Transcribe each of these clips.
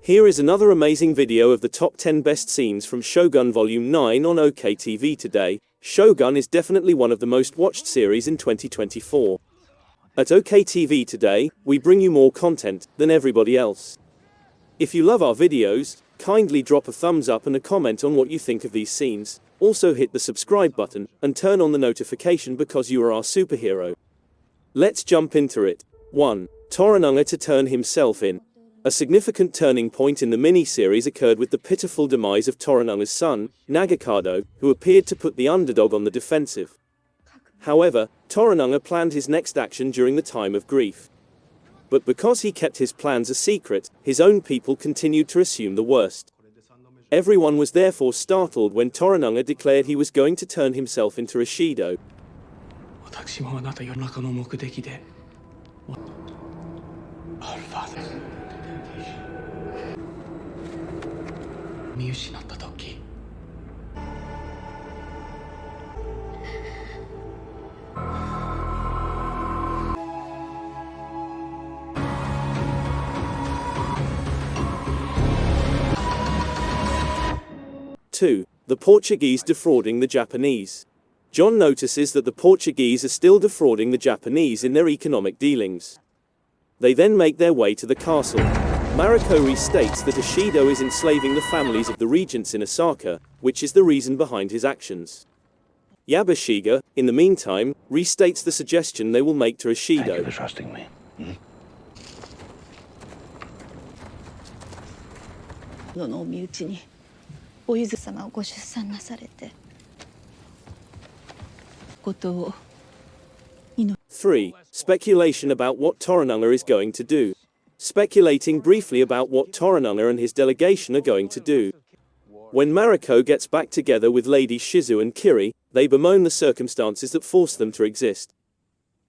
Here is another amazing video of the top 10 best scenes from Shogun Volume 9 on OKTV today. Shogun is definitely one of the most watched series in 2024. At OKTV today, we bring you more content than everybody else. If you love our videos, kindly drop a thumbs up and a comment on what you think of these scenes. Also hit the subscribe button and turn on the notification because you are our superhero. Let's jump into it. 1. Toranaga to turn himself in. A significant turning point in the mini-series occurred with the pitiful demise of Toranaga's son, Nagakado, who appeared to put the underdog on the defensive. However, Toranaga planned his next action during the time of grief. But because he kept his plans a secret, his own people continued to assume the worst. Everyone was therefore startled when Toranaga declared he was going to turn himself into Ishido. Two. The Portuguese defrauding the Japanese. John notices that the Portuguese are still defrauding the Japanese in their economic dealings. They then make their way to the castle. Mariko restates that Ishido is enslaving the families of the regents in Osaka, which is the reason behind his actions. Yabashiga, in the meantime, restates the suggestion they will make to Ishido. Thank you for trusting me. Three. Speculation about what Toranaga is going to do. Speculating briefly about what Toranaga and his delegation are going to do. When Mariko gets back together with Lady Shizu and Kiri, they bemoan the circumstances that forced them to exist.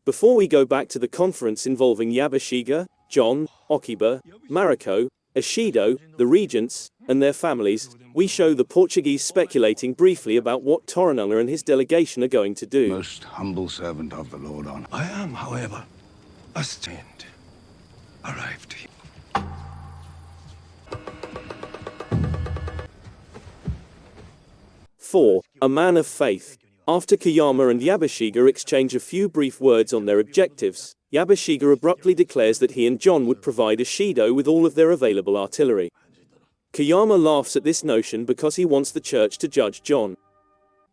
Before we go back to the conference involving Yabashiga, John, Okiba, Mariko, Ishido, the regents, and their families, we show the Portuguese speculating briefly about what Toranaga and his delegation are going to do. Most humble servant of the Lord on. I am, however, a saint arrived here. 4. A man of faith. After Koyama and Yabashiga exchange a few brief words on their objectives, Yabashiga abruptly declares that he and John would provide Ishido with all of their available artillery. Koyama laughs at this notion because he wants the church to judge John.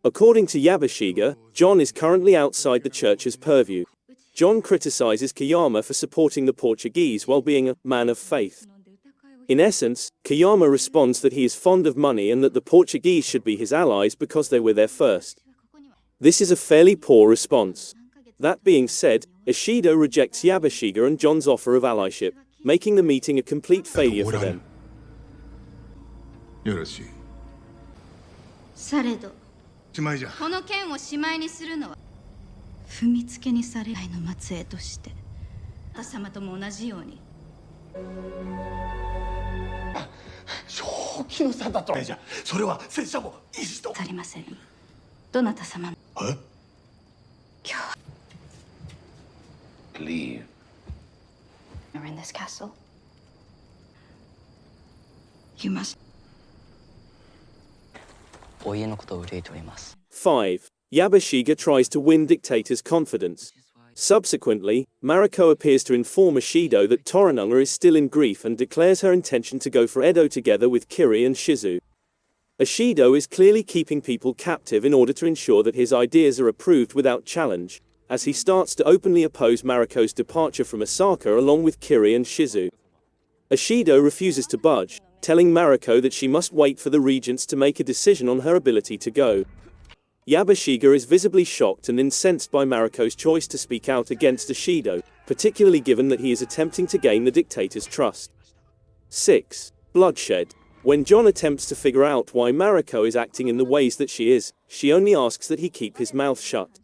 According to Yabashiga, John is currently outside the church's purview. John criticizes Koyama for supporting the Portuguese while being a man of faith. In essence, Koyama responds that he is fond of money and that the Portuguese should be his allies because they were there first. This is a fairly poor response. That being said, Ishido rejects Yabashiga and John's offer of allyship, making the meeting a complete failure for them. よろしい。されど、しまいじゃ。この剣をしまいにするのは踏みつけにされないの末裔として、あなた様とも同じように。正気の差だと。じゃ、それは拙者も一度。ありません。どなた様。え？今日は。Leave. You're in this castle. You must. お家のことを憂いております。 5. Yabashiga tries to win dictator's confidence. Subsequently, Mariko appears to inform Ishido that Toranaga is still in grief and declares her intention to go for Edo together with Kiri and Shizu. Ishido is clearly keeping people captive in order to ensure that his ideas are approved without challenge, as he starts to openly oppose Mariko's departure from Osaka along with Kiri and Shizu. Ishido refuses to budge, telling Mariko that she must wait for the regents to make a decision on her ability to go. Yabashiga is visibly shocked and incensed by Mariko's choice to speak out against Ishido, particularly given that he is attempting to gain the dictator's trust. 6. Bloodshed. When John attempts to figure out why Mariko is acting in the ways that she is, she only asks that he keep his mouth shut.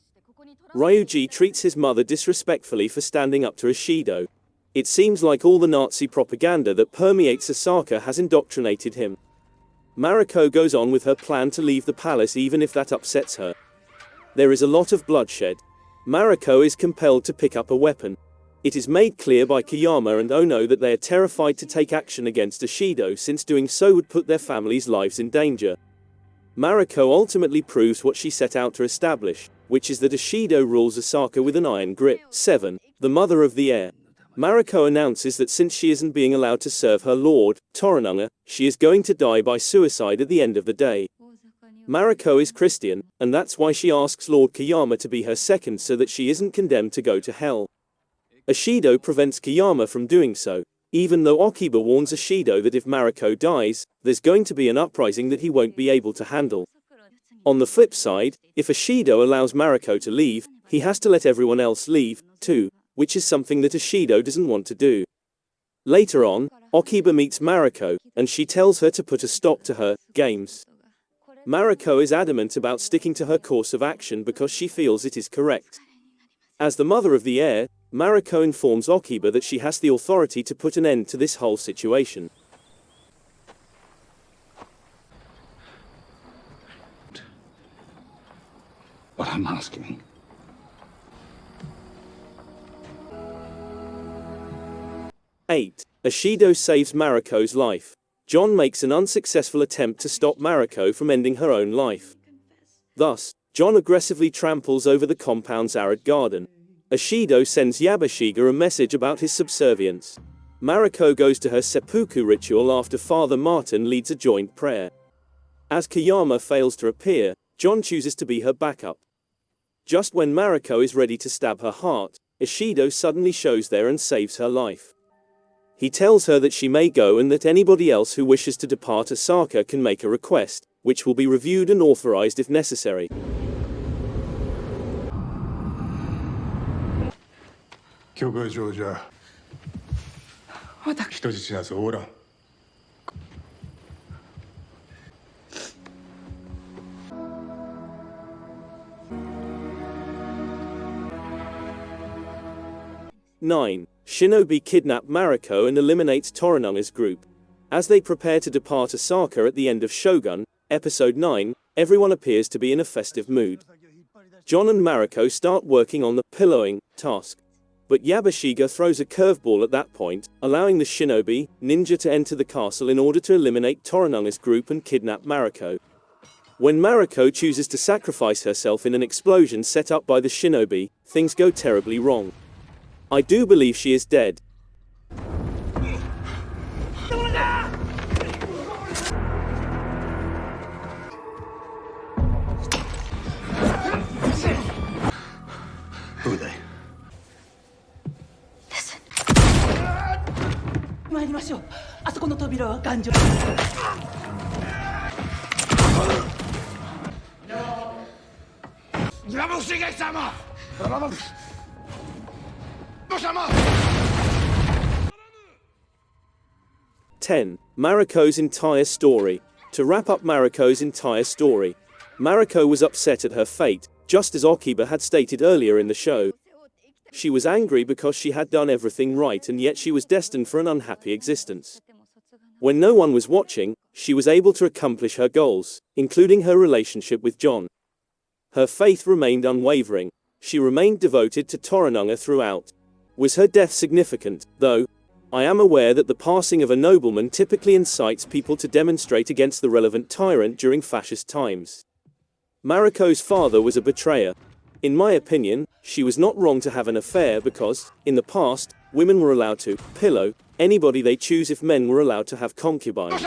Ryuji treats his mother disrespectfully for standing up to Ishido. It seems like all the Nazi propaganda that permeates Osaka has indoctrinated him. Mariko goes on with her plan to leave the palace even if that upsets her. There is a lot of bloodshed. Mariko is compelled to pick up a weapon. It is made clear by Kiyama and Ono that they are terrified to take action against Ishido since doing so would put their families' lives in danger. Mariko ultimately proves what she set out to establish, which is that Ishido rules Osaka with an iron grip. 7. The Mother of the Heir. Mariko announces that since she isn't being allowed to serve her lord, Toranaga, she is going to die by suicide at the end of the day. Mariko is Christian, and that's why she asks Lord Kiyama to be her second so that she isn't condemned to go to hell. Ishido prevents Kiyama from doing so, even though Okiba warns Ishido that if Mariko dies, there's going to be an uprising that he won't be able to handle. On the flip side, if Ishido allows Mariko to leave, he has to let everyone else leave, too, which is something that Ishido doesn't want to do. Later on, Okiba meets Mariko, and she tells her to put a stop to her games. Mariko is adamant about sticking to her course of action because she feels it is correct. As the mother of the heir, Mariko informs Okiba that she has the authority to put an end to this whole situation. But I'm asking. Eight. Ishido saves Mariko's life. John makes an unsuccessful attempt to stop Mariko from ending her own life. Thus, John aggressively tramples over the compound's arid garden. Ishido sends Yabashiga a message about his subservience. Mariko goes to her seppuku ritual after Father Martin leads a joint prayer. As Kiyama fails to appear, John chooses to be her backup. Just when Mariko is ready to stab her heart, Ishido suddenly shows there and saves her life. He tells her that she may go and that anybody else who wishes to depart Osaka can make a request, which will be reviewed and authorized if necessary. Nine. Shinobi kidnap Mariko and eliminates Toranaga's group. As they prepare to depart Osaka at the end of Shogun, Episode 9, everyone appears to be in a festive mood. John and Mariko start working on the pillowing task. But Yabashiga throws a curveball at that point, allowing the Shinobi ninja to enter the castle in order to eliminate Toranaga's group and kidnap Mariko. When Mariko chooses to sacrifice herself in an explosion set up by the Shinobi, things go terribly wrong. I do believe she is dead. Who are they? Listen. 参りましょう。あそこの扉は頑丈。10. Mariko's entire story. To wrap up Mariko's entire story, Mariko was upset at her fate, just as Okiba had stated earlier in the show. She was angry because she had done everything right and yet she was destined for an unhappy existence. When no one was watching, she was able to accomplish her goals, including her relationship with John. Her faith remained unwavering. She remained devoted to Toranaga throughout. Was her death significant, though? I am aware that the passing of a nobleman typically incites people to demonstrate against the relevant tyrant during fascist times. Mariko's father was a betrayer. In my opinion, she was not wrong to have an affair because, in the past, women were allowed to pillow anybody they choose if men were allowed to have concubines.